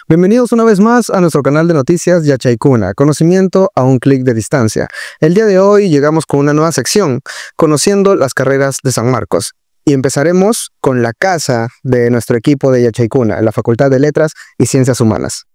Bienvenidos una vez más a nuestro canal de noticias Yachaykuna, conocimiento a un clic de distancia. El día de hoy llegamos con una nueva sección, conociendo las carreras de San Marcos. Y empezaremos con la casa de nuestro equipo de Yachaykuna, la Facultad de Letras y Ciencias Humanas.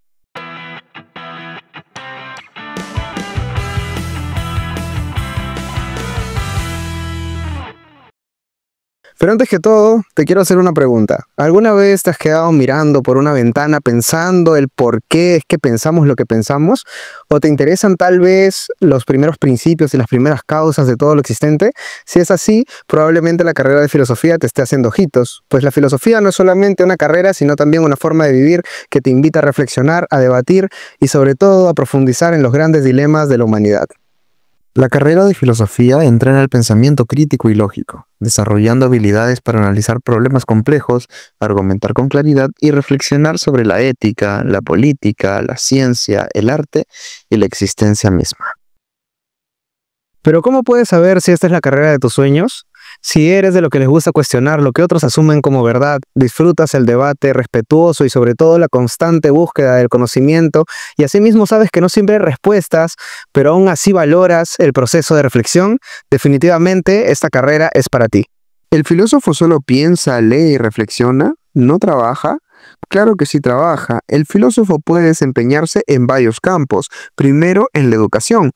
Pero antes que todo, te quiero hacer una pregunta. ¿Alguna vez te has quedado mirando por una ventana pensando el por qué es que pensamos lo que pensamos? ¿O te interesan tal vez los primeros principios y las primeras causas de todo lo existente? Si es así, probablemente la carrera de filosofía te esté haciendo ojitos, pues la filosofía no es solamente una carrera, sino también una forma de vivir que te invita a reflexionar, a debatir y sobre todo a profundizar en los grandes dilemas de la humanidad. La carrera de filosofía entrena el pensamiento crítico y lógico, desarrollando habilidades para analizar problemas complejos, argumentar con claridad y reflexionar sobre la ética, la política, la ciencia, el arte y la existencia misma. Pero ¿cómo puedes saber si esta es la carrera de tus sueños? Si eres de lo que les gusta cuestionar lo que otros asumen como verdad, disfrutas el debate respetuoso y sobre todo la constante búsqueda del conocimiento, y asimismo sabes que no siempre hay respuestas, pero aún así valoras el proceso de reflexión, definitivamente esta carrera es para ti. ¿El filósofo solo piensa, lee y reflexiona? ¿No trabaja? Claro que sí trabaja. El filósofo puede desempeñarse en varios campos. Primero, en la educación.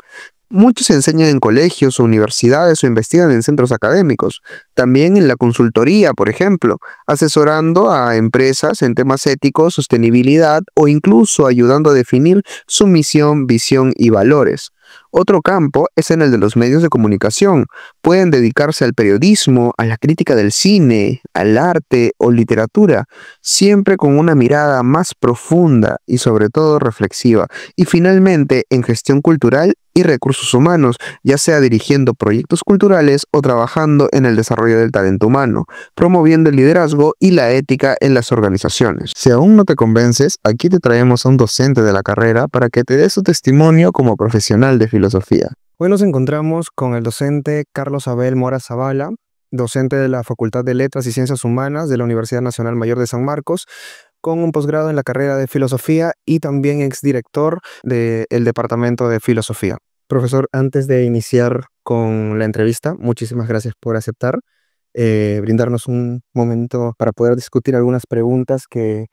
Muchos enseñan en colegios o universidades o investigan en centros académicos. También en la consultoría, por ejemplo, asesorando a empresas en temas éticos, sostenibilidad o incluso ayudando a definir su misión, visión y valores. Otro campo es en el de los medios de comunicación. Pueden dedicarse al periodismo, a la crítica del cine, al arte o literatura, siempre con una mirada más profunda y sobre todo reflexiva. Y finalmente, en gestión cultural y recursos humanos, ya sea dirigiendo proyectos culturales o trabajando en el desarrollo del talento humano, promoviendo el liderazgo y la ética en las organizaciones. Si aún no te convences, aquí te traemos a un docente de la carrera para que te dé su testimonio como profesional de filosofía. Hoy nos encontramos con el docente Carlos Abel Mora Zavala, docente de la Facultad de Letras y Ciencias Humanas de la Universidad Nacional Mayor de San Marcos, con un posgrado en la carrera de Filosofía y también exdirector del Departamento de Filosofía. Profesor, antes de iniciar con la entrevista, muchísimas gracias por aceptar, brindarnos un momento para poder discutir algunas preguntas que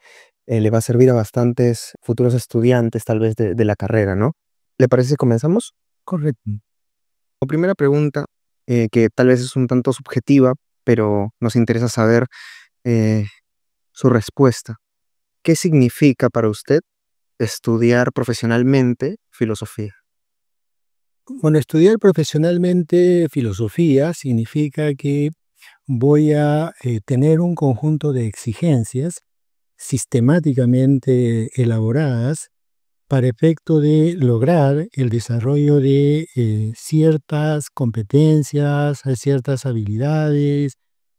le va a servir a bastantes futuros estudiantes, tal vez de la carrera, ¿no? ¿Le parece si comenzamos? Correcto. La primera pregunta, que tal vez es un tanto subjetiva, pero nos interesa saber eh, su respuesta. ¿Qué significa para usted estudiar profesionalmente filosofía? Bueno, estudiar profesionalmente filosofía significa que voy a tener un conjunto de exigencias sistemáticamente elaboradas para efecto de lograr el desarrollo de ciertas competencias, ciertas habilidades,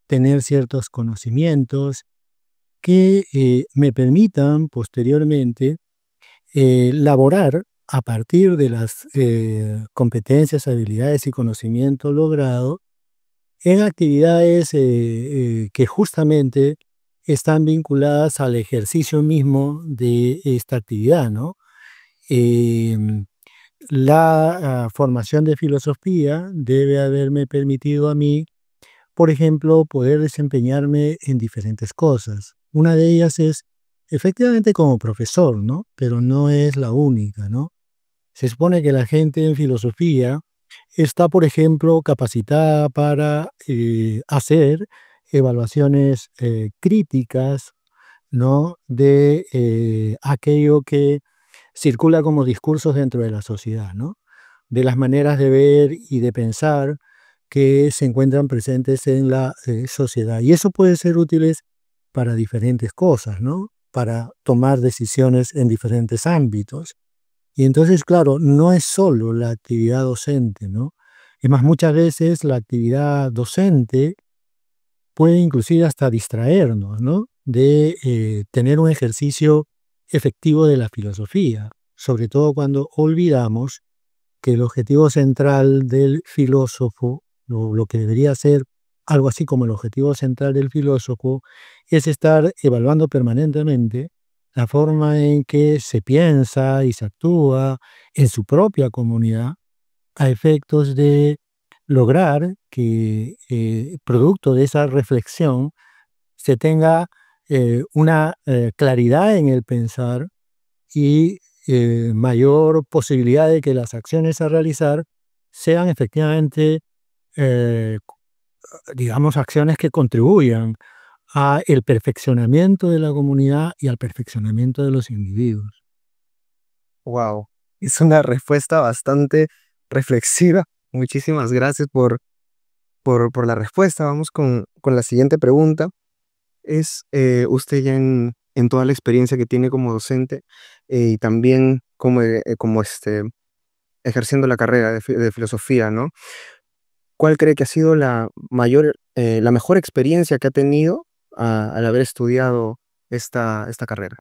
tener ciertos conocimientos que me permitan posteriormente laborar a partir de las competencias, habilidades y conocimiento logrado en actividades que justamente están vinculadas al ejercicio mismo de esta actividad, ¿no? Em, la formación de filosofía debe haberme permitido a mí, por ejemplo, poder desempeñarme en diferentes cosas. Una de ellas es efectivamente como profesor, ¿no? Pero no es la única, ¿no? Se supone que la gente en filosofía está, por ejemplo, capacitada para hacer evaluaciones críticas, ¿no? De aquello que circula como discursos dentro de la sociedad, ¿no? De las maneras de ver y de pensar que se encuentran presentes en la sociedad. Y eso puede ser útil para diferentes cosas, ¿no? Para tomar decisiones en diferentes ámbitos. Y entonces, claro, no es solo la actividad docente, ¿no? Es más, muchas veces la actividad docente puede inclusive hasta distraernos, ¿no? De tener un ejercicio efectivo de la filosofía, sobre todo cuando olvidamos que el objetivo central del filósofo, lo que debería ser algo así como el objetivo central del filósofo, es estar evaluando permanentemente la forma en que se piensa y se actúa en su propia comunidad a efectos de lograr que, producto de esa reflexión, se tenga una claridad en el pensar y mayor posibilidad de que las acciones a realizar sean efectivamente, eh, digamos, acciones que contribuyan a el perfeccionamiento de la comunidad y al perfeccionamiento de los individuos. Wow, es una respuesta bastante reflexiva. Muchísimas gracias por la respuesta. Vamos con la siguiente pregunta. Es usted ya en toda la experiencia que tiene como docente y también como ejerciendo la carrera de filosofía, ¿no? ¿Cuál cree que ha sido la mejor experiencia que ha tenido al haber estudiado esta carrera?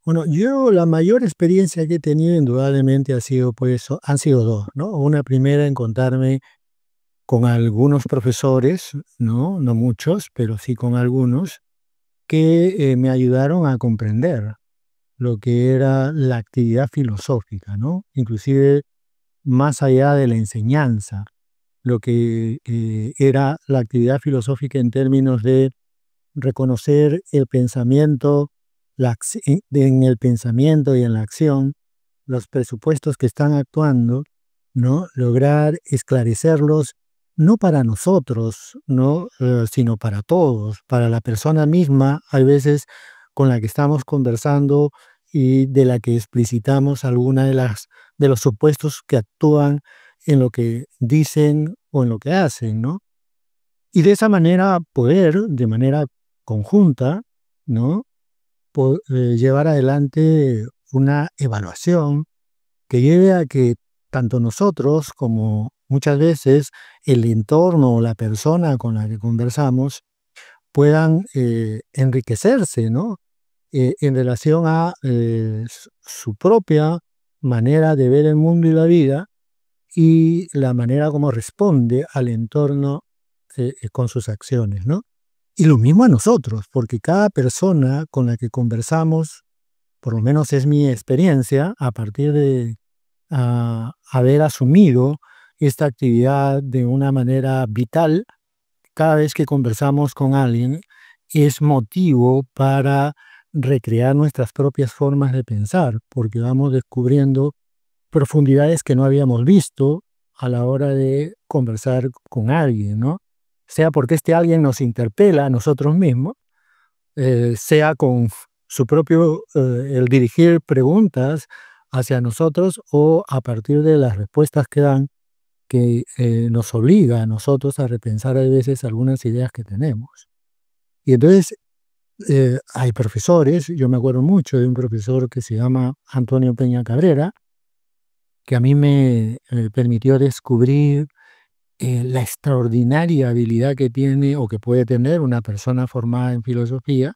Bueno, yo la mayor experiencia que he tenido indudablemente ha sido, pues, han sido dos, ¿no? Una primera, encontrarme con algunos profesores, ¿no? No muchos, pero sí con algunos, que me ayudaron a comprender lo que era la actividad filosófica, ¿no? Inclusive más allá de la enseñanza, lo que era la actividad filosófica en términos de reconocer el pensamiento, en el pensamiento y en la acción, los presupuestos que están actuando, ¿no? Lograr esclarecerlos no para nosotros, ¿no? Sino para todos, para la persona misma, hay veces con la que estamos conversando y de la que explicitamos alguna de los supuestos que actúan en lo que dicen o en lo que hacen, ¿no? Y de esa manera poder, de manera conjunta, ¿no? Llevar adelante una evaluación que lleve a que tanto nosotros como muchas veces el entorno o la persona con la que conversamos puedan enriquecerse, ¿no? En relación a su propia manera de ver el mundo y la vida y la manera como responde al entorno con sus acciones, ¿no? Y lo mismo a nosotros, porque cada persona con la que conversamos, por lo menos es mi experiencia, a partir de haber asumido esta actividad de una manera vital, cada vez que conversamos con alguien, es motivo para recrear nuestras propias formas de pensar, porque vamos descubriendo profundidades que no habíamos visto a la hora de conversar con alguien, ¿no? Sea porque este alguien nos interpela a nosotros mismos, sea con su propio, el dirigir preguntas hacia nosotros o a partir de las respuestas que dan, que nos obliga a nosotros a repensar a veces algunas ideas que tenemos. Y entonces hay profesores, yo me acuerdo mucho de un profesor que se llama Antonio Peña Cabrera, que a mí me permitió descubrir la extraordinaria habilidad que tiene o que puede tener una persona formada en filosofía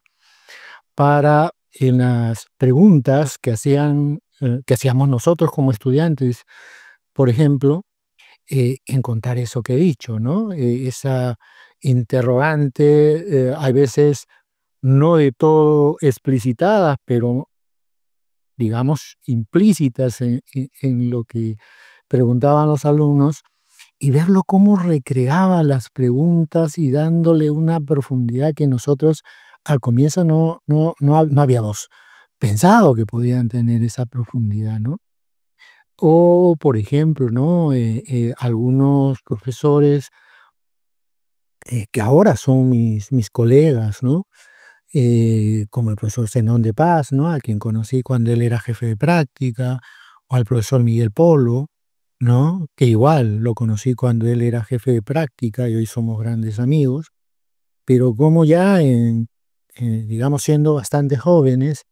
para en las preguntas que hacíamos nosotros como estudiantes, por ejemplo, encontrar eso que he dicho, ¿no? Esa interrogante, hay veces no de todo explicitadas, pero digamos implícitas en lo que preguntaban los alumnos, y verlo cómo recreaba las preguntas y dándole una profundidad que nosotros al comienzo no habíamos pensado que podían tener esa profundidad, ¿no? O, por ejemplo, ¿no? Algunos profesores que ahora son mis colegas, ¿no? Como el profesor Zenón de Paz, ¿no? A quien conocí cuando él era jefe de práctica, o al profesor Miguel Polo, ¿no? Que igual lo conocí cuando él era jefe de práctica y hoy somos grandes amigos, pero como ya digamos, siendo bastante jóvenes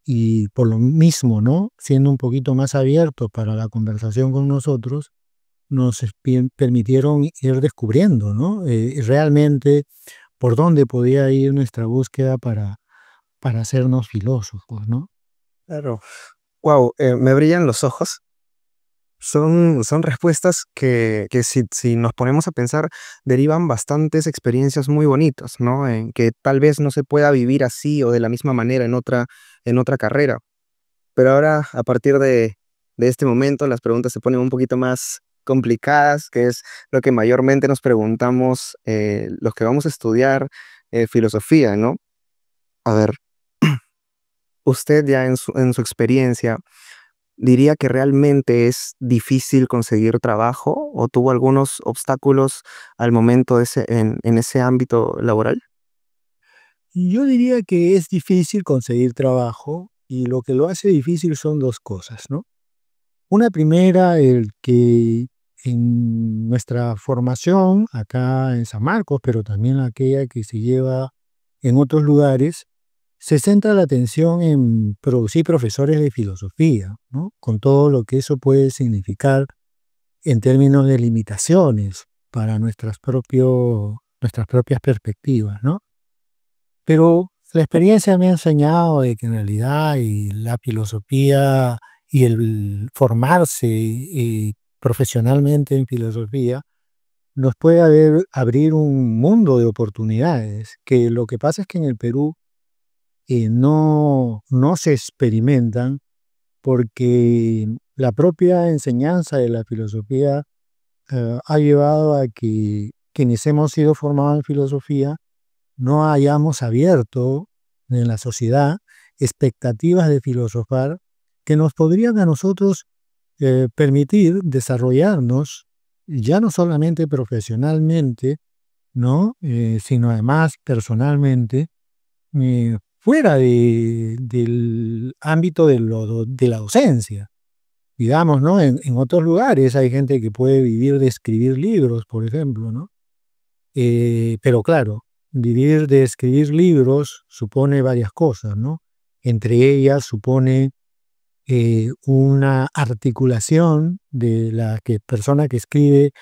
y por lo mismo, ¿no? Siendo un poquito más abiertos para la conversación con nosotros, nos permitieron ir descubriendo, ¿no? Realmente por dónde podía ir nuestra búsqueda para hacernos filósofos, ¿no? Claro. Wow, me brillan los ojos Son respuestas que si nos ponemos a pensar, derivan bastantes experiencias muy bonitas, ¿no? En que tal vez no se pueda vivir así o de la misma manera en otra carrera. Pero ahora, a partir de este momento, las preguntas se ponen un poquito más complicadas, que es lo que mayormente nos preguntamos los que vamos a estudiar filosofía, ¿no? A ver, usted ya en su experiencia, ¿diría que realmente es difícil conseguir trabajo o tuvo algunos obstáculos al momento en ese ámbito laboral? Yo diría que es difícil conseguir trabajo y lo que lo hace difícil son dos cosas, ¿no? Una primera, el que en nuestra formación acá en San Marcos, pero también aquella que se lleva en otros lugares, se centra la atención en producir profesores de filosofía, ¿no? Con todo lo que eso puede significar en términos de limitaciones para nuestras propias perspectivas, ¿no? Pero la experiencia me ha enseñado de que en realidad y la filosofía y el formarse profesionalmente en filosofía nos puede abrir un mundo de oportunidades, que lo que pasa es que en el Perú no se experimentan porque la propia enseñanza de la filosofía ha llevado a que quienes hemos sido formados en filosofía no hayamos abierto en la sociedad expectativas de filosofar que nos podrían a nosotros permitir desarrollarnos ya no solamente profesionalmente, ¿no? Sino además personalmente, fuera del ámbito de la docencia. Digamos, ¿no? En otros lugares hay gente que puede vivir de escribir libros, por ejemplo, ¿no? Pero claro, vivir de escribir libros supone varias cosas, ¿no? Entre ellas supone una articulación de persona que escribe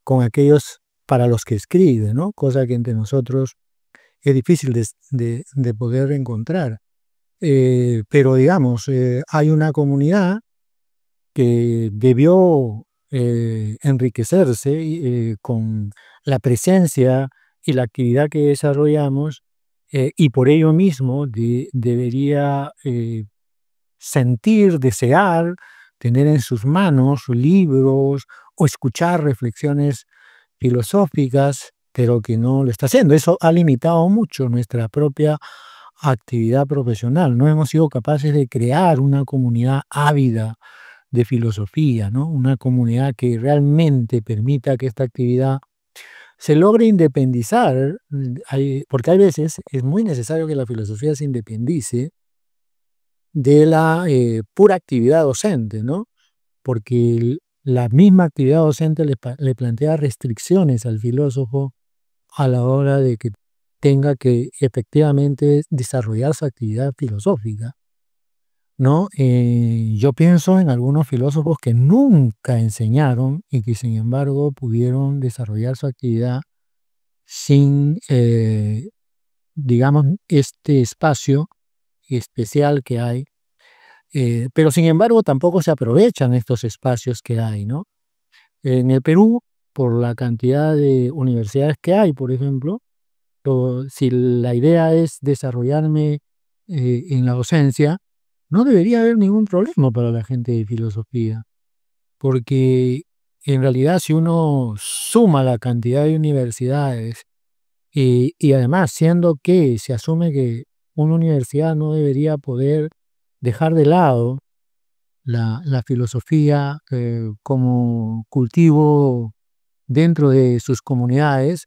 con aquellos para los que escribe, ¿no? Cosa que entre nosotros es difícil de poder encontrar. Pero digamos, hay una comunidad que debió enriquecerse con la presencia y la actividad que desarrollamos y por ello mismo debería sentir, desear, tener en sus manos libros o escuchar reflexiones filosóficas, pero que no lo está haciendo. Eso ha limitado mucho nuestra propia actividad profesional. No hemos sido capaces de crear una comunidad ávida de filosofía, ¿no? Una comunidad que realmente permita que esta actividad se logre independizar, porque hay veces es muy necesario que la filosofía se independice de la pura actividad docente, ¿no? Porque la misma actividad docente le plantea restricciones al filósofo a la hora de que tenga que efectivamente desarrollar su actividad filosófica, ¿no? Yo pienso en algunos filósofos que nunca enseñaron y que sin embargo pudieron desarrollar su actividad sin, digamos, este espacio especial que hay, pero sin embargo tampoco se aprovechan estos espacios que hay, ¿no? En el Perú, por la cantidad de universidades que hay, por ejemplo, si la idea es desarrollarme en la docencia, no debería haber ningún problema para la gente de filosofía, porque en realidad si uno suma la cantidad de universidades y además siendo que se asume que una universidad no debería poder dejar de lado la filosofía como cultivo dentro de sus comunidades,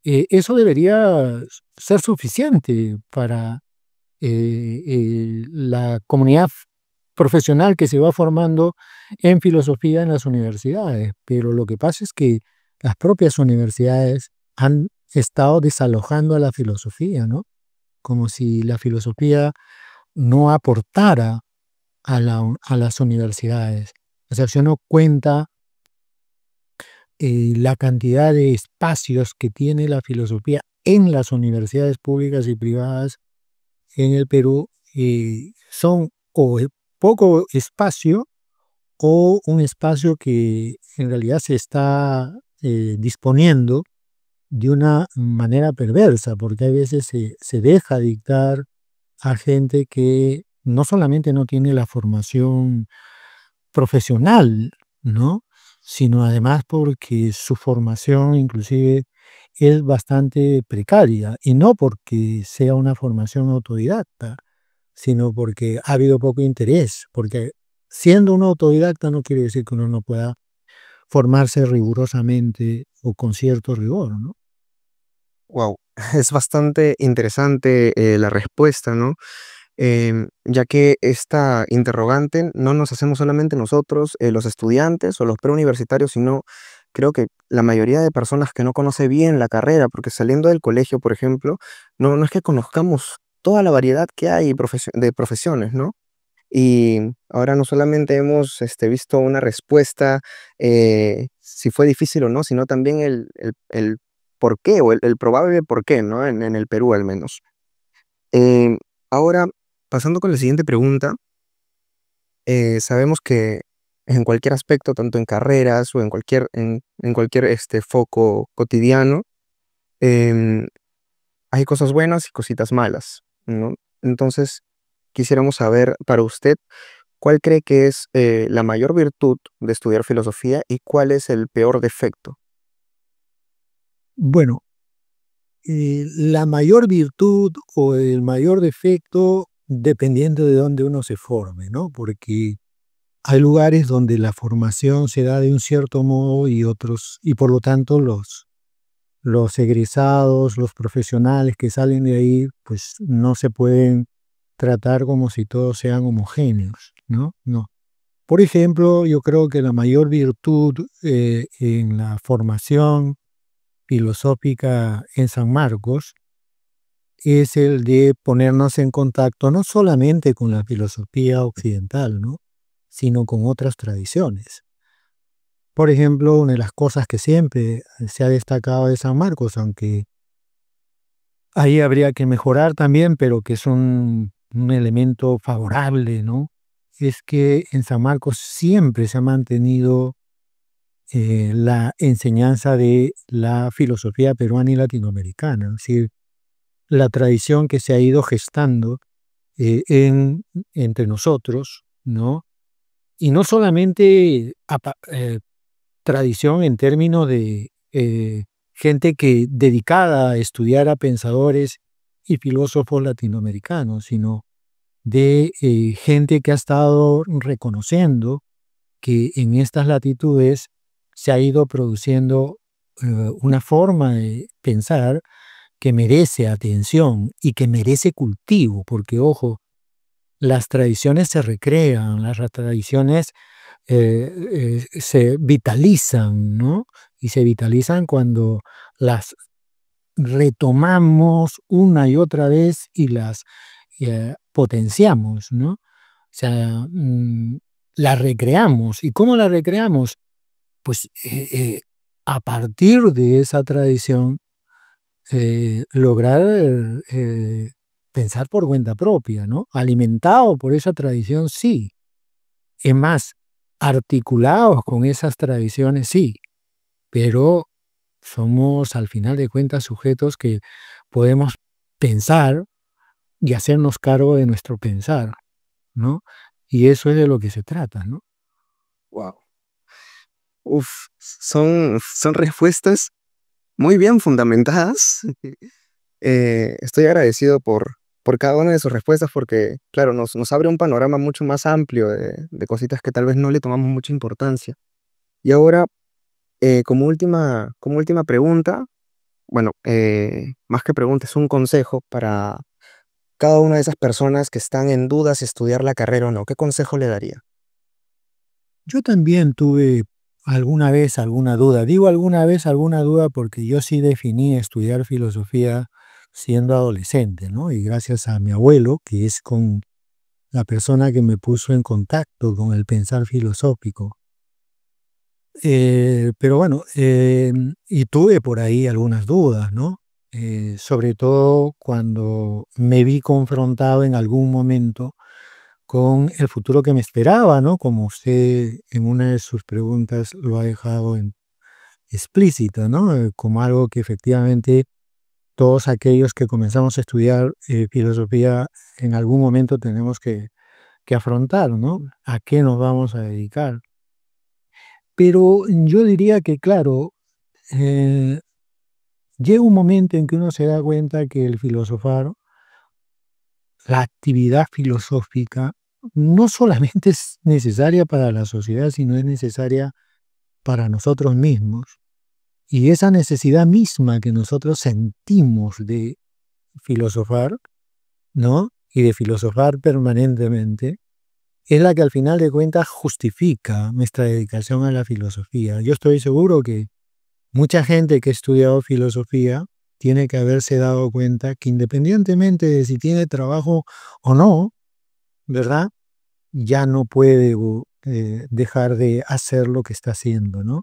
eso debería ser suficiente para la comunidad profesional que se va formando en filosofía en las universidades. Pero lo que pasa es que las propias universidades han estado desalojando a la filosofía, ¿no? Como si la filosofía no aportara a las universidades. O sea, si uno cuenta la cantidad de espacios que tiene la filosofía en las universidades públicas y privadas en el Perú, son o poco espacio o un espacio que en realidad se está disponiendo de una manera perversa, porque a veces se deja dictar a gente que no solamente no tiene la formación profesional, ¿no? Sino además porque su formación inclusive es bastante precaria, y no porque sea una formación autodidacta, sino porque ha habido poco interés, porque siendo un autodidacta no quiere decir que uno no pueda formarse rigurosamente o con cierto rigor, ¿no? Wow, es bastante interesante la respuesta, ¿no? Ya que esta interrogante no nos hacemos solamente nosotros, los estudiantes o los preuniversitarios, sino creo que la mayoría de personas que no conoce bien la carrera, porque saliendo del colegio, por ejemplo, no es que conozcamos toda la variedad que hay de profesiones, ¿no? Y ahora no solamente hemos visto una respuesta, si fue difícil o no, sino también el por qué o el probable por qué, ¿no? En el Perú al menos. Em, Ahora, pasando con la siguiente pregunta, sabemos que en cualquier aspecto, tanto en carreras o en cualquier foco cotidiano, em, hay cosas buenas y cositas malas, ¿no? Entonces, quisiéramos saber para usted, ¿cuál cree que es la mayor virtud de estudiar filosofía y cuál es el peor defecto? Bueno, la mayor virtud o el mayor defecto, dependiendo de dónde uno se forme, ¿no? Porque hay lugares donde la formación se da de un cierto modo y otros, y por lo tanto los egresados, los profesionales que salen de ahí, pues no se pueden tratar como si todos sean homogéneos, ¿no? No. Por ejemplo, yo creo que la mayor virtud en la formación filosófica en San Marcos es el de ponernos en contacto no solamente con la filosofía occidental, ¿no? Sino con otras tradiciones. Por ejemplo, una de las cosas que siempre se ha destacado de San Marcos, aunque ahí habría que mejorar también, pero que es un elemento favorable, ¿no? Es que en San Marcos siempre se ha mantenido la enseñanza de la filosofía peruana y latinoamericana, es decir, la tradición que se ha ido gestando entre nosotros, ¿no? Y no solamente tradición en términos de gente que dedicada a estudiar a pensadores y filósofos latinoamericanos, sino de gente que ha estado reconociendo que en estas latitudes se ha ido produciendo una forma de pensar que merece atención y que merece cultivo, porque ojo, las tradiciones se recrean, las tradiciones se vitalizan, ¿no? Y se vitalizan cuando las retomamos una y otra vez y las potenciamos, ¿no? O sea, la recreamos. ¿Y cómo la recreamos? Pues a partir de esa tradición, lograr pensar por cuenta propia, ¿no? Alimentado por esa tradición, sí. Es más, articulados con esas tradiciones, sí. Pero somos al final de cuentas sujetos que podemos pensar y hacernos cargo de nuestro pensar, ¿no? Y eso es de lo que se trata, ¿no? Wow. Uf, son respuestas muy bien fundamentadas. Estoy agradecido por cada una de sus respuestas porque, claro, nos abre un panorama mucho más amplio de cositas que tal vez no le tomamos mucha importancia. Y ahora, como última pregunta, bueno, más que pregunta, es un consejo para cada una de esas personas que están en dudas si estudiar la carrera o no. ¿Qué consejo le daría? Yo también tuve alguna vez alguna duda. Digo alguna vez alguna duda porque yo sí definí estudiar filosofía siendo adolescente, ¿no? Y gracias a mi abuelo, que es con la persona que me puso en contacto con el pensar filosófico. Pero bueno, y tuve por ahí algunas dudas, ¿no? Sobre todo cuando me vi confrontado en algún momento con el futuro que me esperaba, ¿no? Como usted en una de sus preguntas lo ha dejado explícito, ¿no? Como algo que efectivamente todos aquellos que comenzamos a estudiar filosofía en algún momento tenemos que afrontar, ¿no? ¿A qué nos vamos a dedicar? Pero yo diría que, claro, eh, llega un momento en que uno se da cuenta que el filosofar, la actividad filosófica, no solamente es necesaria para la sociedad, sino es necesaria para nosotros mismos. Y esa necesidad misma que nosotros sentimos de filosofar, ¿no? Y de filosofar permanentemente, es la que al final de cuentas justifica nuestra dedicación a la filosofía. Yo estoy seguro que mucha gente que ha estudiado filosofía tiene que haberse dado cuenta que independientemente de si tiene trabajo o no, ¿verdad? Ya no puede dejar de hacer lo que está haciendo, ¿no?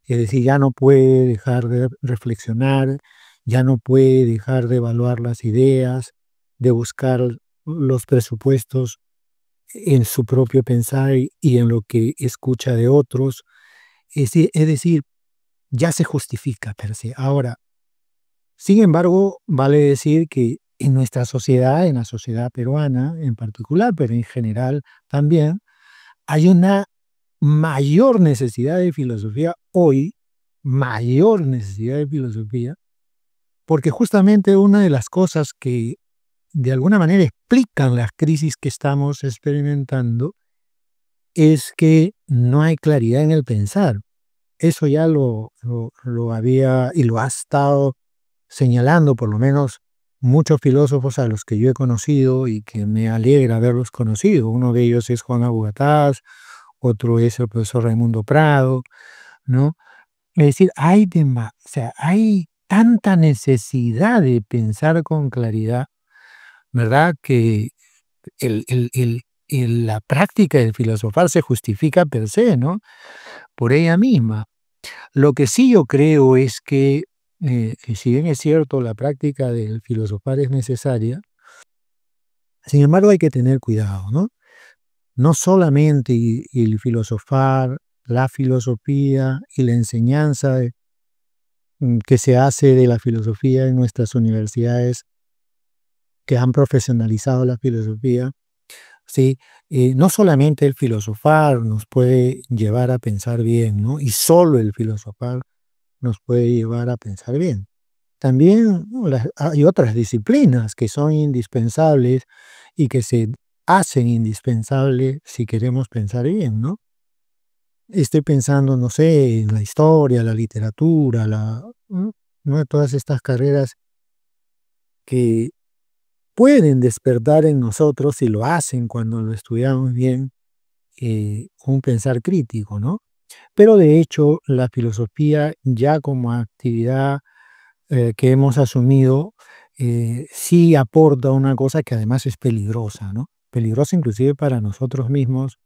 Es decir, ya no puede dejar de reflexionar, ya no puede dejar de evaluar las ideas, de buscar los presupuestos en su propio pensar y en lo que escucha de otros. Es decir, ya se justifica per se. Ahora, sin embargo, vale decir que en nuestra sociedad, en la sociedad peruana en particular, pero en general también, hay una mayor necesidad de filosofía hoy, mayor necesidad de filosofía, porque justamente una de las cosas que de alguna manera explican las crisis que estamos experimentando es que no hay claridad en el pensar. Eso ya lo había y lo ha estado señalando por lo menos muchos filósofos a los que yo he conocido y que me alegra haberlos conocido. Uno de ellos es Juan Abugataz, otro es el profesor Raimundo Prado, ¿no? Es decir, o sea, hay tanta necesidad de pensar con claridad, ¿verdad? Que la práctica del filosofar se justifica per se, ¿no? Por ella misma. Lo que sí yo creo es que si bien es cierto, la práctica del filosofar es necesaria, sin embargo hay que tener cuidado, ¿no? No solamente el filosofar, la filosofía y la enseñanza que se hace de la filosofía en nuestras universidades que han profesionalizado la filosofía, ¿sí? No solamente el filosofar nos puede llevar a pensar bien, ¿no? Y solo el filosofar nos puede llevar a pensar bien. También, ¿no?, hay otras disciplinas que son indispensables y que se hacen indispensables si queremos pensar bien, ¿no? Estoy pensando, no sé, en la historia, la literatura, ¿no? Todas estas carreras que pueden despertar en nosotros y lo hacen cuando lo estudiamos bien, un pensar crítico, ¿no? Pero de hecho, la filosofía ya como actividad que hemos asumido, sí aporta una cosa que además es peligrosa, ¿no? Peligrosa inclusive para nosotros mismos,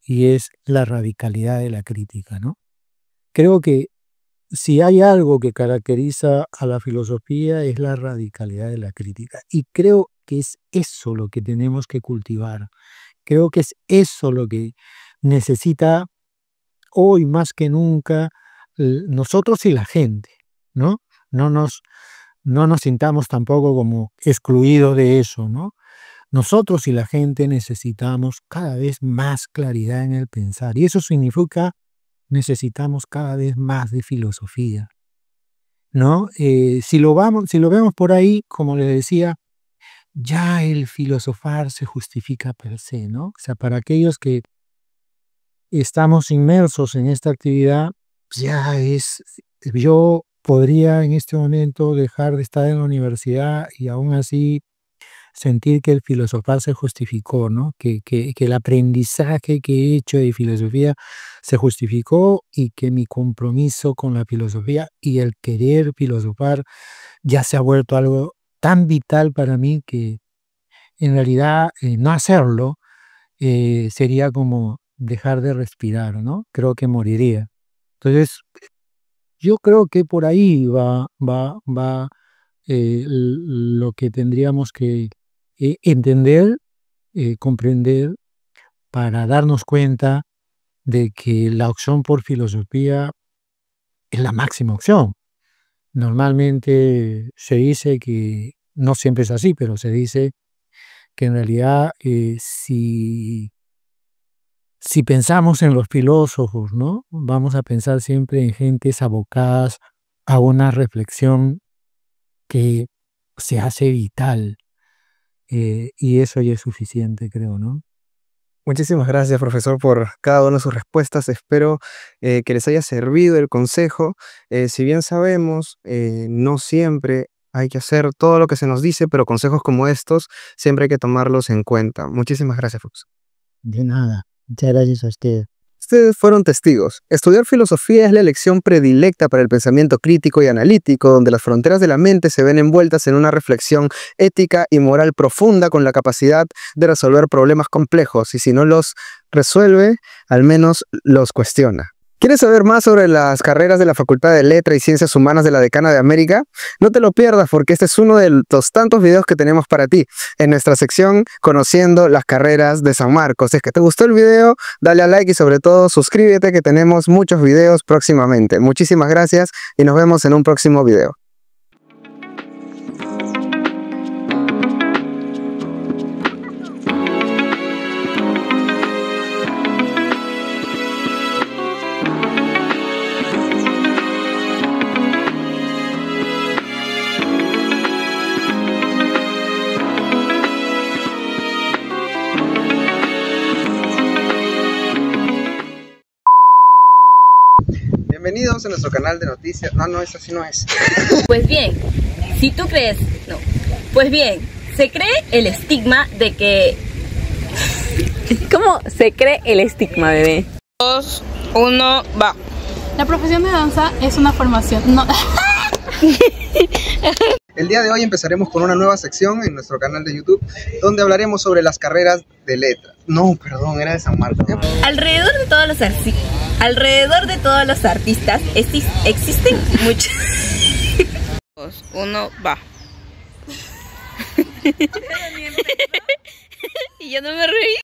y es la radicalidad de la crítica, ¿no? Creo que si hay algo que caracteriza a la filosofía es la radicalidad de la crítica, y creo que es eso lo que tenemos que cultivar. Creo que es eso lo que necesita hoy más que nunca nosotros y la gente, ¿no? No nos, no nos sintamos tampoco como excluidos de eso, ¿no? Nosotros y la gente necesitamos cada vez más claridad en el pensar y eso significa necesitamos cada vez más de filosofía, ¿no? Si lo vemos por ahí, como les decía, ya el filosofar se justifica per se, ¿no? O sea, para aquellos que estamos inmersos en esta actividad, yo podría en este momento dejar de estar en la universidad y aún así sentir que el filosofar se justificó, ¿no? Que el aprendizaje que he hecho de filosofía se justificó y que mi compromiso con la filosofía y el querer filosofar ya se ha vuelto algo tan vital para mí que en realidad no hacerlo sería como dejar de respirar, ¿no? Creo que moriría. Entonces, yo creo que por ahí va lo que tendríamos que entender comprender para darnos cuenta de que la opción por filosofía es la máxima opción. Normalmente se dice que, no siempre es así, pero se dice que en realidad si pensamos en los filósofos, ¿no? Vamos a pensar siempre en gentes abocadas a una reflexión que se hace vital, y eso ya es suficiente, creo, ¿no? Muchísimas gracias, profesor, por cada una de sus respuestas. Espero que les haya servido el consejo. Si bien sabemos, no siempre hay que hacer todo lo que se nos dice, pero consejos como estos siempre hay que tomarlos en cuenta. Muchísimas gracias, profesor. De nada. Muchas gracias a usted. Ustedes fueron testigos. Estudiar filosofía es la elección predilecta para el pensamiento crítico y analítico, donde las fronteras de la mente se ven envueltas en una reflexión ética y moral profunda con la capacidad de resolver problemas complejos y si no los resuelve, al menos los cuestiona. ¿Quieres saber más sobre las carreras de la Facultad de Letras y Ciencias Humanas de la Decana de América? No te lo pierdas porque este es uno de los tantos videos que tenemos para ti en nuestra sección Conociendo las carreras de San Marcos. Si es que te gustó el video, dale a like y sobre todo suscríbete que tenemos muchos videos próximamente. Muchísimas gracias y nos vemos en un próximo video. Bienvenidos a nuestro canal de noticias. No, eso sí no es. Pues bien, si tú crees, no. Pues bien, se cree el estigma de que... ¿Cómo se cree el estigma, bebé? 2, 1, va. La profesión de danza es una formación. No. El día de hoy empezaremos con una nueva sección en nuestro canal de YouTube donde hablaremos sobre las carreras de letras. No, perdón, era de San Marcos. Alrededor de todos los artistas existen muchos... 2, 1, va. Y yo no me reí.